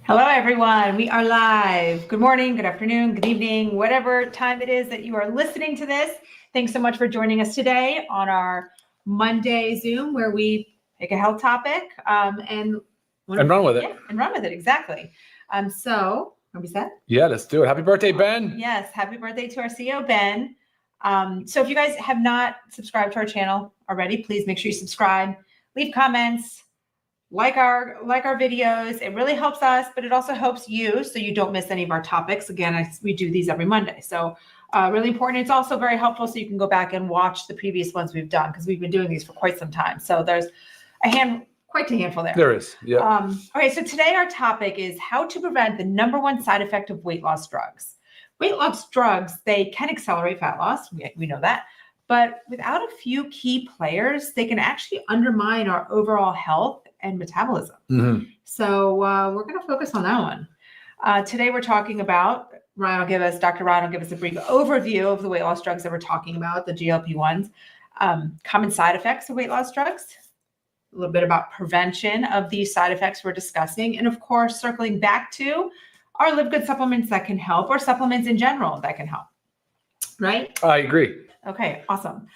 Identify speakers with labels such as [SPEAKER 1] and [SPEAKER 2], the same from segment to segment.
[SPEAKER 1] Hello, everyone. We are live. Good morning, good afternoon, good evening, whatever time it is that you are listening to this. Thanks so much for joining us today on our Monday Zoom, where we pick a health topic and
[SPEAKER 2] run with it.
[SPEAKER 1] Yeah, and run with it. Exactly. So, are we set?
[SPEAKER 2] Yeah, let's do it. Happy birthday, Ben.
[SPEAKER 1] Yes. Happy birthday to our CEO, Ben. So if you guys have not subscribed to our channel already, please make sure you subscribe, leave comments, like our videos. It really helps us, but it also helps you so you don't miss any of our topics. Again, we do these every Monday. So really important. It's also very helpful so you can go back and watch the previous ones we've done because we've been doing these for quite some time. So there's quite a handful there.
[SPEAKER 2] There is, yeah.
[SPEAKER 1] Okay, so today our topic is how to prevent the number one side effect of weight loss drugs. Weight loss drugs, they can accelerate fat loss. We know that. But without a few key players, they can actually undermine our overall health and metabolism.
[SPEAKER 2] Mm-hmm.
[SPEAKER 1] So we're going to focus on that one. Today we're talking about, Dr. Ryan will give us a brief overview of the weight loss drugs that we're talking about, the GLP-1s, common side effects of weight loss drugs, a little bit about prevention of these side effects we're discussing, and of course, circling back to our Live Good supplements that can help, or supplements in general that can help, right?
[SPEAKER 2] I agree.
[SPEAKER 1] Okay, awesome.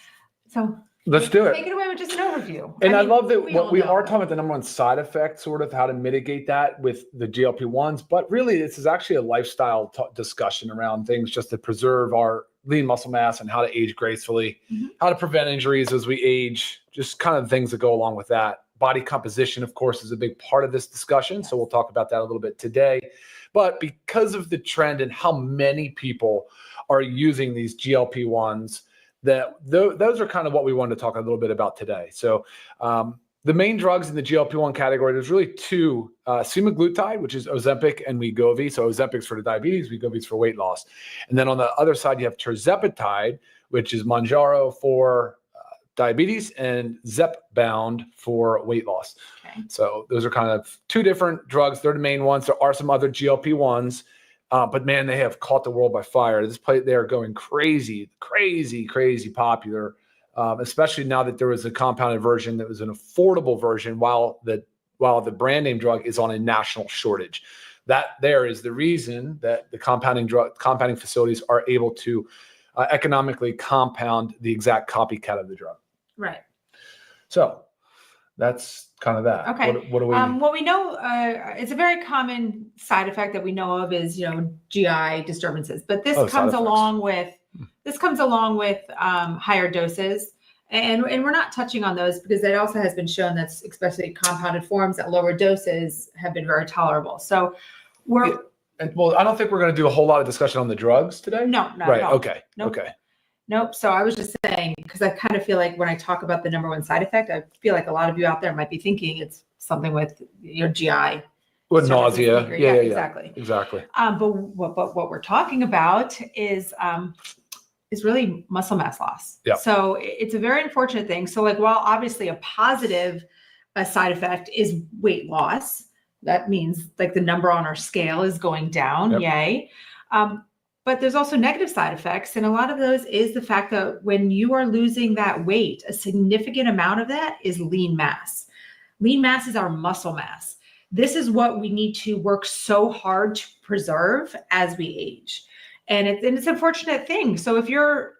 [SPEAKER 1] So
[SPEAKER 2] let's do it.
[SPEAKER 1] Take it away with just an overview.
[SPEAKER 2] And I love that we are talking about the number one side effect, sort of how to mitigate that with the GLP-1s, but really this is actually a lifestyle discussion around things just to preserve our lean muscle mass and how to age gracefully, how to prevent injuries as we age, just kind of things that go along with that. Body composition, of course, is a big part of this discussion. So we'll talk about that a little bit today. But because of the trend and how many people are using these GLP-1s, those are kind of what we wanted to talk a little bit about today. So the main drugs in the GLP-1 category, there's really two, semaglutide, which is Ozempic, and Wegovy. So Ozempic's for the diabetes, Wegovy's for weight loss. And then on the other side, you have tirzepatide, which is Mounjaro for diabetes, and Zepbound for weight loss. Okay. So those are kind of two different drugs. They're the main ones. There are some other GLP-1s. But man, they have caught the world by fire. They are going crazy popular, especially now that there was a compounded version that was an affordable version, while the brand name drug is on a national shortage. That there is the reason that the compounding facilities are able to economically compound the exact copycat of the drug.
[SPEAKER 1] Right.
[SPEAKER 2] So that's kind of that.
[SPEAKER 1] Okay.
[SPEAKER 2] What do we?
[SPEAKER 1] Well, we know it's a very common side effect that we know of is GI disturbances, but this comes along with higher doses, and we're not touching on those because it also has been shown that especially compounded forms at lower doses have been very tolerable. So well, I
[SPEAKER 2] don't think we're going to do a whole lot of discussion on the drugs today.
[SPEAKER 1] No, not
[SPEAKER 2] right.
[SPEAKER 1] At all.
[SPEAKER 2] Okay.
[SPEAKER 1] Nope.
[SPEAKER 2] Okay.
[SPEAKER 1] Nope. So I was just saying, because I kind of feel like when I talk about the number one side effect, I feel like a lot of you out there might be thinking it's something with your GI.
[SPEAKER 2] With nausea. Yeah,
[SPEAKER 1] exactly.
[SPEAKER 2] Exactly.
[SPEAKER 1] But what we're talking about is really muscle mass loss.
[SPEAKER 2] Yeah.
[SPEAKER 1] So it's a very unfortunate thing. So while obviously a positive side effect is weight loss, that means the number on our scale is going down. Yep. Yay. But there's also negative side effects. And a lot of those is the fact that when you are losing that weight, a significant amount of that is lean mass. Lean mass is our muscle mass. This is what we need to work so hard to preserve as we age. And it's an unfortunate thing. So if you're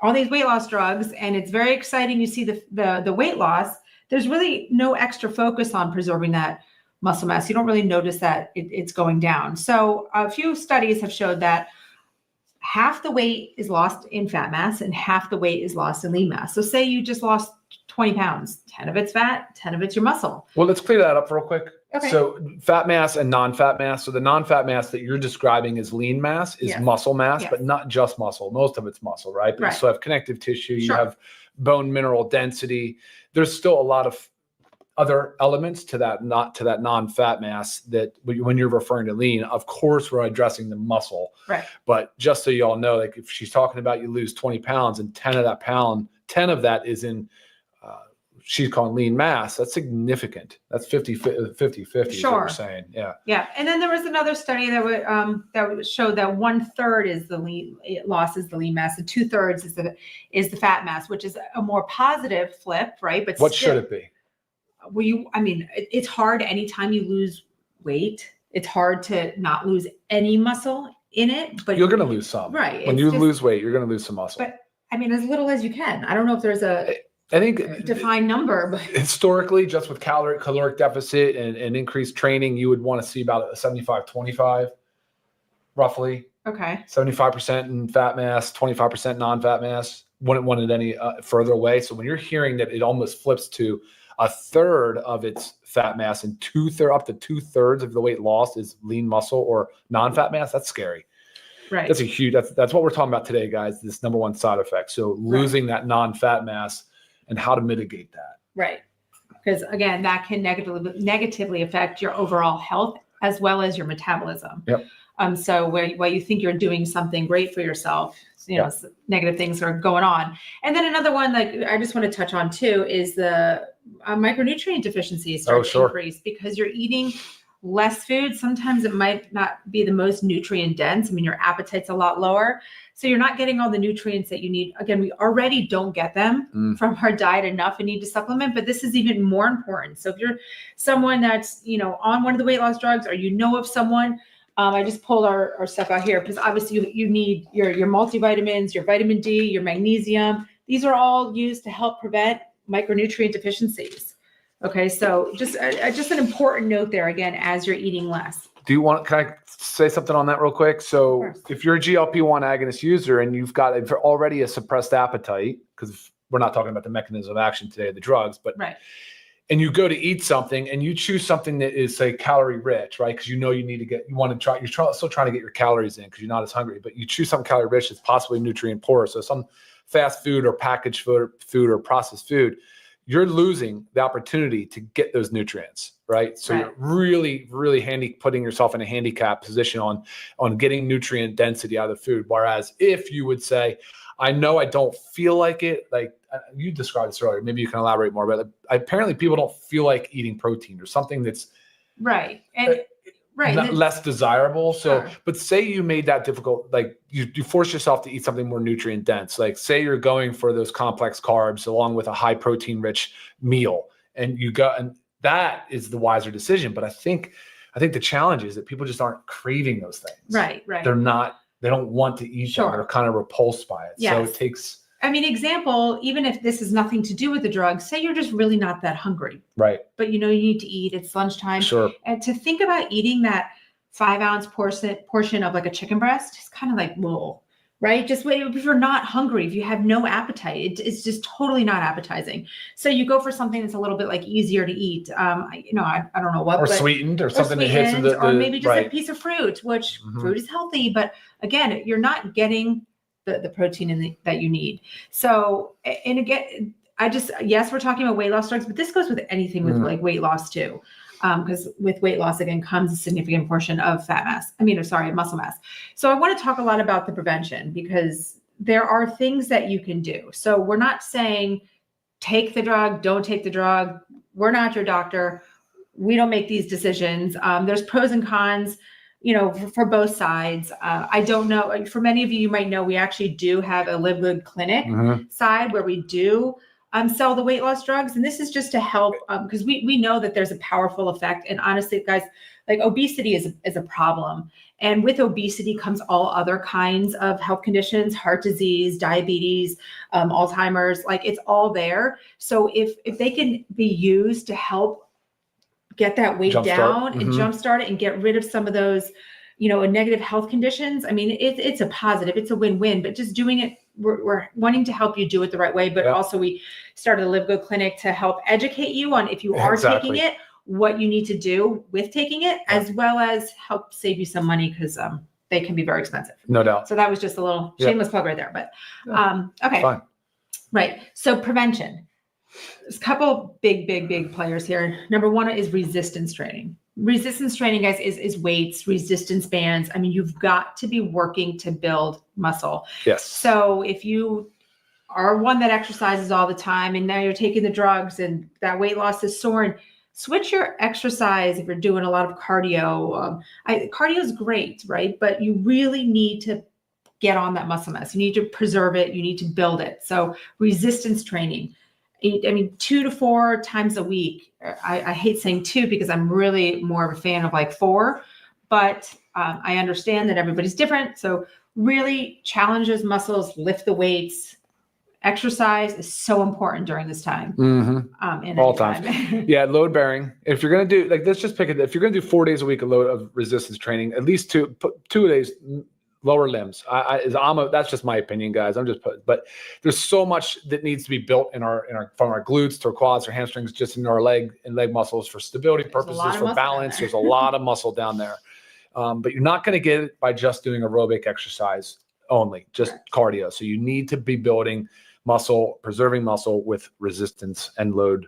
[SPEAKER 1] on these weight loss drugs and it's very exciting, you see the weight loss, there's really no extra focus on preserving that muscle mass. You don't really notice that it's going down. So a few studies have showed that half the weight is lost in fat mass and half the weight is lost in lean mass. So say you just lost 20 pounds, 10 of it's fat, 10 of it's your muscle.
[SPEAKER 2] Well, let's clear that up real quick.
[SPEAKER 1] Okay.
[SPEAKER 2] So fat mass and non-fat mass. So the non-fat mass that you're describing as lean mass is muscle mass, but not just muscle. Most of it's muscle, right? But you still have connective tissue, you have bone mineral density. There's still a lot of other elements to that, not to that non-fat mass that when you're referring to lean, of course, we're addressing the muscle.
[SPEAKER 1] Right.
[SPEAKER 2] But just so you all know, if she's talking about you lose 20 pounds and 10 of that is in, she's calling lean mass, that's significant. That's 50-50 is what we're saying. Yeah.
[SPEAKER 1] Yeah. And then there was another study that showed that 1/3 is the lean loss is the lean mass and 2/3 is the fat mass, which is a more positive flip, right? But
[SPEAKER 2] what should it be?
[SPEAKER 1] It's hard anytime you lose weight. it's hard to not lose any muscle in it, but
[SPEAKER 2] you're going to lose some.
[SPEAKER 1] Right.
[SPEAKER 2] When you lose weight, you're going to lose some muscle.
[SPEAKER 1] But I mean, as little as you can. I don't know if there's a defined number, but
[SPEAKER 2] historically, just with caloric deficit and increased training, you would want to see about a 75-25, roughly.
[SPEAKER 1] Okay.
[SPEAKER 2] 75% in fat mass, 25% non-fat mass. Wouldn't want it any further away. So when you're hearing that it almost flips to a third of its fat mass and up to 2/3 of the weight lost is lean muscle or non-fat mass, that's scary.
[SPEAKER 1] Right.
[SPEAKER 2] That's a huge. That's what we're talking about today, guys. This number one side effect. So losing that non-fat mass and how to mitigate that.
[SPEAKER 1] Right. Because again, that can negatively affect your overall health as well as your metabolism.
[SPEAKER 2] Yep.
[SPEAKER 1] So while you think you're doing something great for yourself, negative things are going on. And then another one, like I just want to touch on too, is the micronutrient deficiencies start to increase because you're eating less food. Sometimes it might not be the most nutrient dense. I mean, your appetite's a lot lower. So you're not getting all the nutrients that you need. Again, we already don't get them from our diet enough and need to supplement, but this is even more important. So if you're someone that's, on one of the weight loss drugs, or of someone, I just pulled our stuff out here because obviously you need your multivitamins, your vitamin D, your magnesium. These are all used to help prevent micronutrient deficiencies. Okay, so just an important note there again as you're eating less.
[SPEAKER 2] Can I say something on that real quick? So if you're a GLP-1 agonist user and you've got already a suppressed appetite, because we're not talking about the mechanism of action today of the drugs, but and you go to eat something and you choose something that is, say, calorie rich, right? Because you you're still trying to get your calories in because you're not as hungry, but you choose something calorie rich that's possibly nutrient poor. So some fast food or packaged food or processed food, you're losing the opportunity to get those nutrients, right? So you're really, really putting yourself in a handicap position on getting nutrient density out of the food. Whereas if you would say, I know I don't feel like it, like you described this earlier, maybe you can elaborate more, but apparently people don't feel like eating protein or something that's less desirable. So, but say you made that difficult, like you force yourself to eat something more nutrient dense. Like say you're going for those complex carbs along with a high protein rich meal, and that is the wiser decision. But I think the challenge is that people just aren't craving those things.
[SPEAKER 1] Right.
[SPEAKER 2] They don't want to eat them. They're kind of repulsed by it.
[SPEAKER 1] Yes.
[SPEAKER 2] So it takes.
[SPEAKER 1] Example, even if this has nothing to do with the drug, say you're just really not that hungry.
[SPEAKER 2] Right.
[SPEAKER 1] But you need to eat, it's lunchtime.
[SPEAKER 2] Sure.
[SPEAKER 1] And to think about eating that 5-ounce portion of like a chicken breast is kind of like, whoa, right? Just if you're not hungry, if you have no appetite, it's just totally not appetizing. So you go for something that's a little bit like easier to eat. I don't know what.
[SPEAKER 2] Or sweetened or something that hits
[SPEAKER 1] or maybe just a piece of fruit, which fruit is healthy. But again, you're not getting the protein that you need. So, and again, yes, we're talking about weight loss drugs, but this goes with anything with like weight loss too. Because with weight loss, again, comes a significant portion of muscle mass. So I want to talk a lot about the prevention because there are things that you can do. So we're not saying take the drug, don't take the drug. We're not your doctor. We don't make these decisions. There's pros and cons, for both sides. I don't know. For many of you might know, we actually do have a Live Good clinic side where we do sell the weight loss drugs. And this is just to help because we know that there's a powerful effect. And honestly, guys, like obesity is a problem. And with obesity comes all other kinds of health conditions, heart disease, diabetes, Alzheimer's, like it's all there. So if they can be used to help get that weight down and jumpstart it and get rid of some of those, negative health conditions. It's a positive, it's a win-win, but just doing it, we're wanting to help you do it the right way. But also we started a Live Good clinic to help educate you on if you are taking it, what you need to do with taking it, as well as help save you some money because they can be very expensive.
[SPEAKER 2] No doubt.
[SPEAKER 1] So that was just a little shameless plug right there. But okay. Fine. Right. So prevention. There's a couple big players here. Number one is resistance training. Resistance training, guys, is weights, resistance bands. You've got to be working to build muscle.
[SPEAKER 2] Yes.
[SPEAKER 1] So if you are one that exercises all the time and now you're taking the drugs and that weight loss is soaring, switch your exercise if you're doing a lot of cardio. Cardio is great, right? But you really need to get on that muscle mass. You need to preserve it. You need to build it. So resistance training. 2 to 4 times a week. I hate saying 2 because I'm really more of a fan of like 4, but I understand that everybody's different. So really challenge those muscles, lift the weights. Exercise is so important during this time.
[SPEAKER 2] Mm-hmm. All times. Yeah, load bearing. If you're going to do, like, let's just pick it. If you're going to do 4 days a week of resistance training, at least 2 days, lower limbs. That's just my opinion, guys. But there's so much that needs to be built from our glutes to our quads or hamstrings, just in our leg muscles for stability purposes, for balance. There's a lot of muscle down there. But you're not going to get it by just doing aerobic exercise only, just cardio. So you need to be building muscle, preserving muscle with resistance and load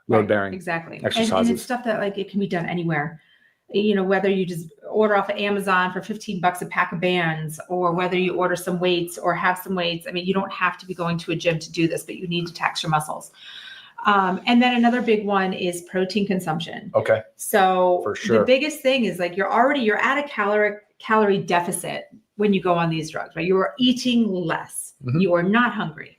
[SPEAKER 2] bearing exercises.
[SPEAKER 1] And it's stuff that, like, it can be done anywhere. Whether you just order off of Amazon for $15 a pack of bands, or whether you order some weights or have some weights. I mean, you don't have to be going to a gym to do this, but you need to tax your muscles. And then another big one is protein consumption.
[SPEAKER 2] Okay.
[SPEAKER 1] So
[SPEAKER 2] for sure,
[SPEAKER 1] the biggest thing is, like, you're at a calorie deficit when you go on these drugs, right? You are eating less. Mm-hmm. You are not hungry.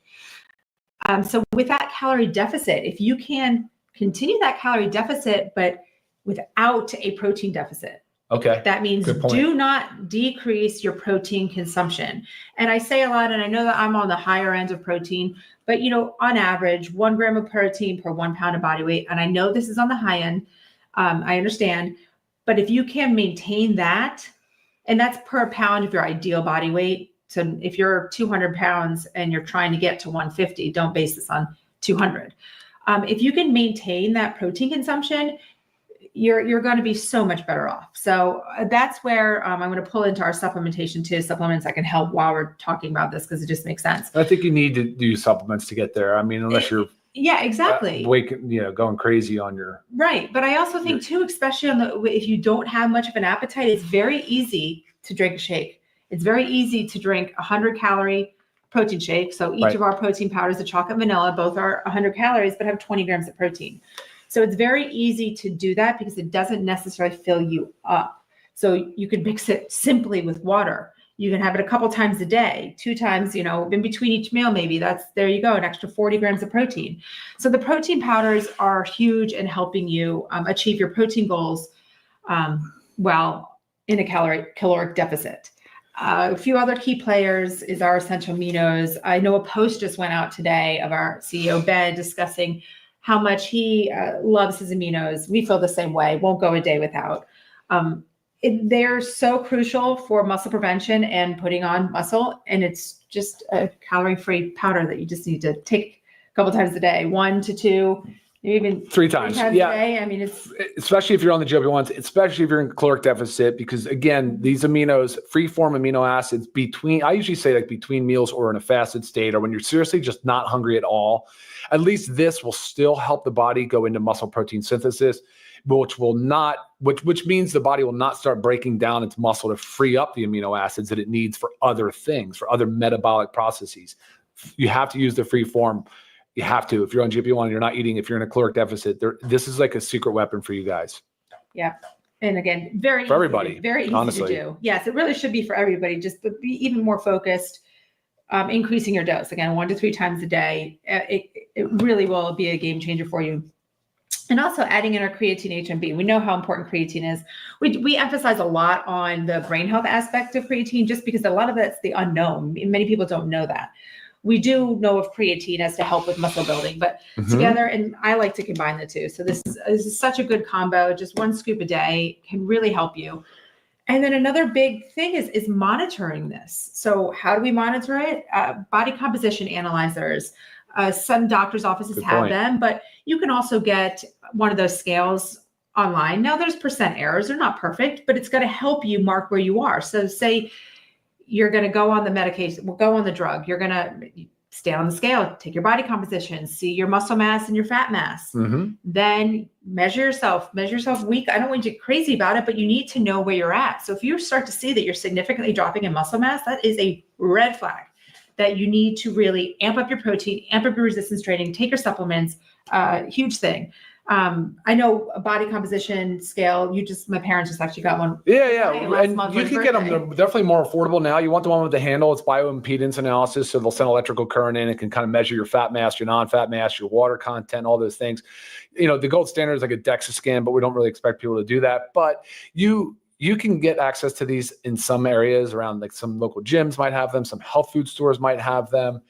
[SPEAKER 1] So with that calorie deficit, if you can continue that calorie deficit, but without a protein deficit.
[SPEAKER 2] Okay.
[SPEAKER 1] That means do not decrease your protein consumption. And I say a lot, and I know that I'm on the higher end of protein, but on average, 1 gram of protein per 1 pound of body weight. And I know this is on the high end. I understand, but if you can maintain that, and that's per pound of your ideal body weight. So if you're 200 pounds and you're trying to get to 150, don't base this on 200. If you can maintain that protein consumption, you're going to be so much better off. So that's where I'm going to pull into our supplementation too. Supplements that can help while we're talking about this, because it just makes sense.
[SPEAKER 2] I think you need to do supplements to get there. I mean, unless you're
[SPEAKER 1] exactly
[SPEAKER 2] going crazy on your
[SPEAKER 1] right. But I also think too, especially if you don't have much of an appetite, it's very easy to drink a shake. It's very easy to drink 100-calorie protein shake. So each of our protein powders, the chocolate vanilla, both are 100 calories, but have 20 grams of protein. So it's very easy to do that because it doesn't necessarily fill you up. So you could mix it simply with water. You can have it a couple times a day, 2 times, in between each meal, maybe. There you go, an extra 40 grams of protein. So the protein powders are huge in helping you achieve your protein goals while in a caloric deficit. A few other key players is our essential aminos. I know a post just went out today of our CEO, Ben, discussing how much he loves his aminos. We feel the same way. Won't go a day without. They're so crucial for muscle prevention and putting on muscle. And it's just a calorie-free powder that you just need to take a couple times a day, 1 to 2. Even 3 times a day. I mean, it's
[SPEAKER 2] especially if you're on the GLP-1s, especially if you're in caloric deficit, because again, these aminos, free form amino acids I usually say, like, between meals or in a fasted state, or when you're seriously just not hungry at all, at least this will still help the body go into muscle protein synthesis, which means the body will not start breaking down its muscle to free up the amino acids that it needs for other things, for other metabolic processes. You have to use the free form. You have to. If you're on GLP-1, you're not eating. If you're in a caloric deficit, this is like a secret weapon for you guys.
[SPEAKER 1] Yeah. And again, very
[SPEAKER 2] for everybody.
[SPEAKER 1] Very easy
[SPEAKER 2] honestly.
[SPEAKER 1] to do. Yes, it really should be for everybody. Just be even more focused, increasing your dose. Again, 1 to 3 times a day. It really will be a game changer for you. And also adding in our creatine HMB. We know how important creatine is. We emphasize a lot on the brain health aspect of creatine, just because a lot of that's the unknown. Many people don't know that. We do know of creatine as to help with muscle building, but together, and I like to combine the two. So this is such a good combo. Just 1 scoop a day can really help you. And then another big thing is monitoring this. So how do we monitor it? Body composition analyzers. Some doctors' offices have them, but you can also get one of those scales online. Now there's percent errors. They're not perfect, but it's going to help you mark where you are. So say you're going to go on the medication, go on the drug. You're going to stay on the scale, take your body composition, see your muscle mass and your fat mass. Then measure yourself week. I don't want you to get crazy about it, but you need to know where you're at. So if you start to see that you're significantly dropping in muscle mass, that is a red flag that you need to really amp up your protein, amp up your resistance training, take your supplements. Huge thing. I know a body composition scale. My parents just actually got one.
[SPEAKER 2] Yeah. And you can get them. They're definitely more affordable now. You want the one with the handle. It's bioimpedance analysis. So they'll send electrical current in. It can kind of measure your fat mass, your non-fat mass, your water content, all those things. The gold standard is like a DEXA scan, but we don't really expect people to do that. But you you can get access to these in some areas around, like some local gyms might have them, some health food stores might have them.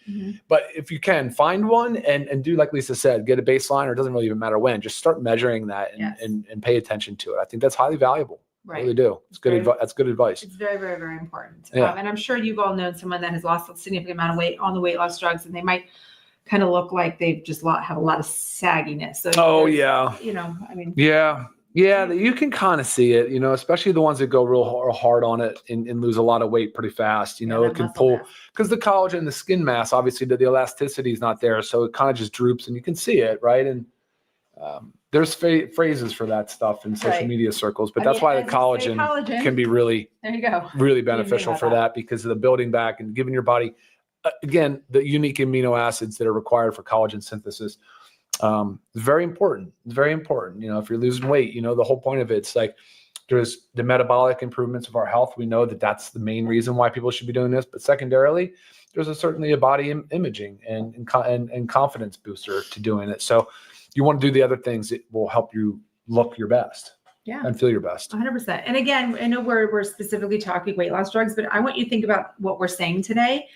[SPEAKER 2] But if you can find one and do, like Lisa said, get a baseline, or it doesn't really even matter when, just start measuring that and pay attention to it. I think that's highly valuable.
[SPEAKER 1] Right.
[SPEAKER 2] I really do. It's good. That's good advice.
[SPEAKER 1] It's very, very, very important.
[SPEAKER 2] Yeah.
[SPEAKER 1] And I'm sure you've all known someone that has lost a significant amount of weight on the weight loss drugs, and they might kind of look like they've just have a lot of sagginess. So
[SPEAKER 2] Yeah.
[SPEAKER 1] I mean.
[SPEAKER 2] Yeah. You can kind of see it, especially the ones that go real hard on it and lose a lot of weight pretty fast. It can pull, because the collagen, the skin mass, obviously the elasticity is not there. So it kind of just droops and you can see it. Right. And there's phrases for that stuff in social media circles, but that's why the collagen can be really,
[SPEAKER 1] there you go,
[SPEAKER 2] really beneficial for that, because of the building back and giving your body, again, the unique amino acids that are required for collagen synthesis. It's very important. It's very important. If you're losing weight, the whole point of it's like there's the metabolic improvements of our health. We know that that's the main reason why people should be doing this. But secondarily, there's certainly a body imaging and confidence booster to doing it. So you want to do the other things that will help you look your best.
[SPEAKER 1] Yeah.
[SPEAKER 2] And feel your best.
[SPEAKER 1] 100%. And again, I know we're specifically talking weight loss drugs, but I want you to think about what we're saying today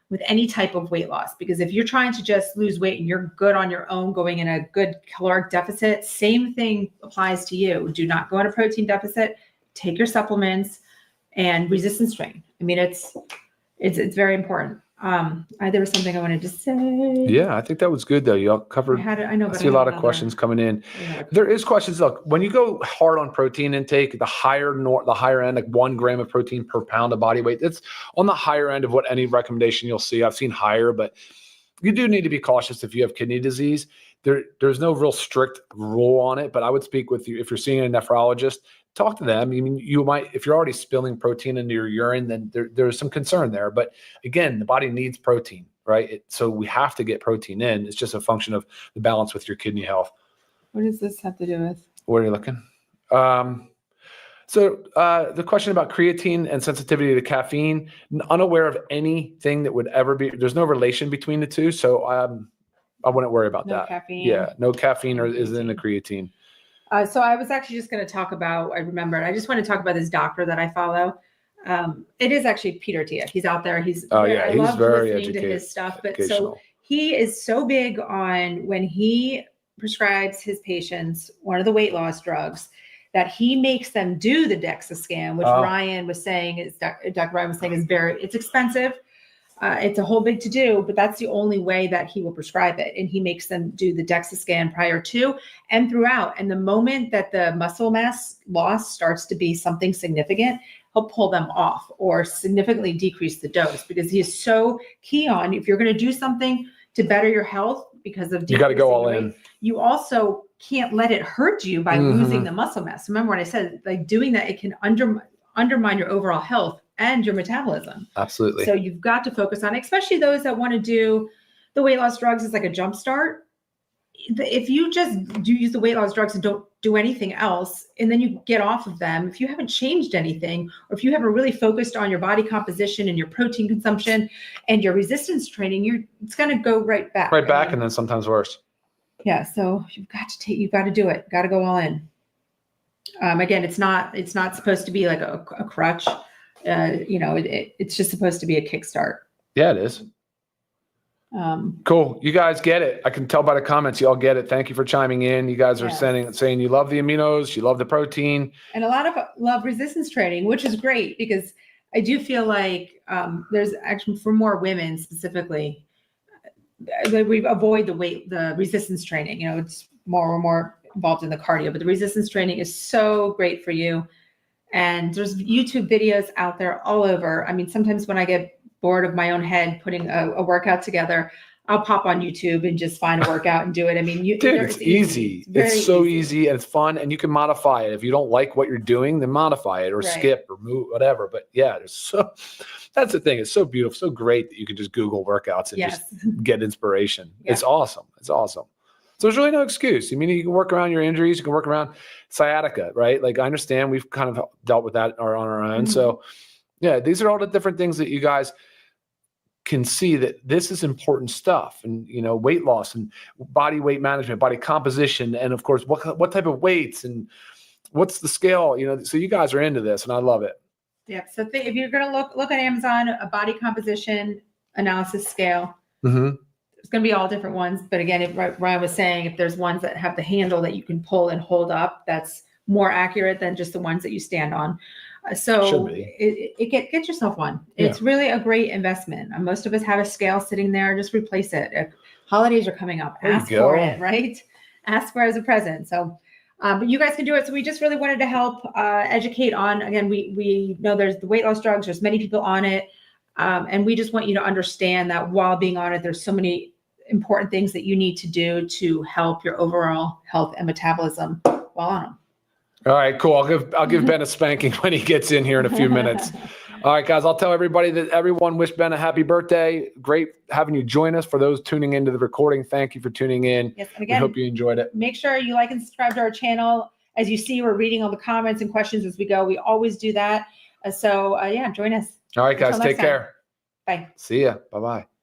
[SPEAKER 1] with any type of weight loss, because if you're trying to just lose weight and you're good on your own, going in a good caloric deficit, same thing applies to you. Do not go in a protein deficit, take your supplements and resistance train. I mean, it's very important. There was something I wanted to say.
[SPEAKER 2] Yeah, I think that was good though. You all covered. I see a lot of questions coming in. There is questions. Look, when you go hard on protein intake, the higher end, like 1 gram of protein per pound of body weight, it's on the higher end of what any recommendation you'll see. I've seen higher, but you do need to be cautious if you have kidney disease. There's no real strict rule on it, but I would speak with you if you're seeing a nephrologist. Talk to them. I mean, you might, if you're already spilling protein into your urine, then there's some concern there. But again, the body needs protein, right? So we have to get protein in. It's just a function of the balance with your kidney health.
[SPEAKER 1] What does this have to do with?
[SPEAKER 2] Where are you looking? So the question about creatine and sensitivity to caffeine, unaware of anything that would ever be, there's no relation between the two. So I wouldn't worry about that.
[SPEAKER 1] Caffeine.
[SPEAKER 2] Yeah, no caffeine is in the creatine.
[SPEAKER 1] So I was actually just going to talk about, I just want to talk about this doctor that I follow. It is actually Peter Tia. He's out there. I love
[SPEAKER 2] very
[SPEAKER 1] listening to his stuff. But so he is so big on when he prescribes his patients one of the weight loss drugs, that he makes them do the DEXA scan, which Dr. Ryan was saying is it's expensive. It's a whole big to do, but that's the only way that he will prescribe it. And he makes them do the DEXA scan prior to and throughout. And the moment that the muscle mass loss starts to be something significant, he'll pull them off or significantly decrease the dose, because he is so key on, if you're going to do something to better your health because of,
[SPEAKER 2] you got to go all in.
[SPEAKER 1] You also can't let it hurt you by losing the muscle mass. Remember what I said, like doing that, it can undermine your overall health and your metabolism.
[SPEAKER 2] Absolutely.
[SPEAKER 1] So you've got to focus on it, especially those that want to do the weight loss drugs as like a jump start. If you just use the weight loss drugs and don't do anything else, and then you get off of them, if you haven't changed anything, or if you haven't really focused on your body composition and your protein consumption and your resistance training, it's going to go right back.
[SPEAKER 2] Right back, and then sometimes worse.
[SPEAKER 1] Yeah. So you've got to do it. Got to go all in. Again, it's not supposed to be like a crutch. It's just supposed to be a kickstart.
[SPEAKER 2] Yeah, it is. Cool. You guys get it. I can tell by the comments, you all get it. Thank you for chiming in. You guys are saying you love the aminos, you love the protein. And a lot of love resistance training, which is great, because I do feel like there's actually, for more women specifically, we avoid the resistance training. It's more involved in the cardio, but the resistance training is so great for you. And there's YouTube videos out there all over. I mean, sometimes when I get bored of my own head putting a workout together, I'll pop on YouTube and just find a workout and do it. I mean, it's easy. It's so easy and it's fun, and you can modify it. If you don't like what you're doing, then modify it or skip or move, whatever. But yeah, that's the thing. It's so beautiful, so great that you can just Google workouts and just get inspiration. Yeah. It's awesome. It's awesome. So there's really no excuse. I mean, you can work around your injuries. You can work around sciatica, right? Like, I understand we've kind of dealt with that on our own. Mm-hmm. So yeah, these are all the different things that you guys can see that this is important stuff. And, weight loss and body weight management, body composition, and of course, what type of weights and what's the scale? You know, so you guys are into this and I love it.
[SPEAKER 1] Yeah. So if you're going to look on Amazon, a body composition analysis scale,
[SPEAKER 2] Mm-hmm.
[SPEAKER 1] it's going to be all different ones. But again, if Ryan was saying, if there's ones that have the handle that you can pull and hold up, that's more accurate than just the ones that you stand on. So get yourself one. It's really a great investment. Most of us have a scale sitting there. Just replace it. If holidays are coming up, ask for it, right? Ask for it as a present. So, but you guys can do it. So we just really wanted to help educate on, again, we know there's the weight loss drugs. There's many people on it. And we just want you to understand that while being on it, there's so many important things that you need to do to help your overall health and metabolism while on them.
[SPEAKER 2] All right, cool. I'll give Ben a spanking when he gets in here in a few minutes. All right, guys, I'll tell everybody that everyone wish Ben a happy birthday. Great having you join us. For those tuning into the recording, thank you for tuning in.
[SPEAKER 1] Yes, and again,
[SPEAKER 2] we hope you enjoyed it.
[SPEAKER 1] Make sure you like and subscribe to our channel. As you see, we're reading all the comments and questions as we go. We always do that. So, yeah, join us.
[SPEAKER 2] All right, guys, take care.
[SPEAKER 1] Bye.
[SPEAKER 2] See ya. Bye-bye.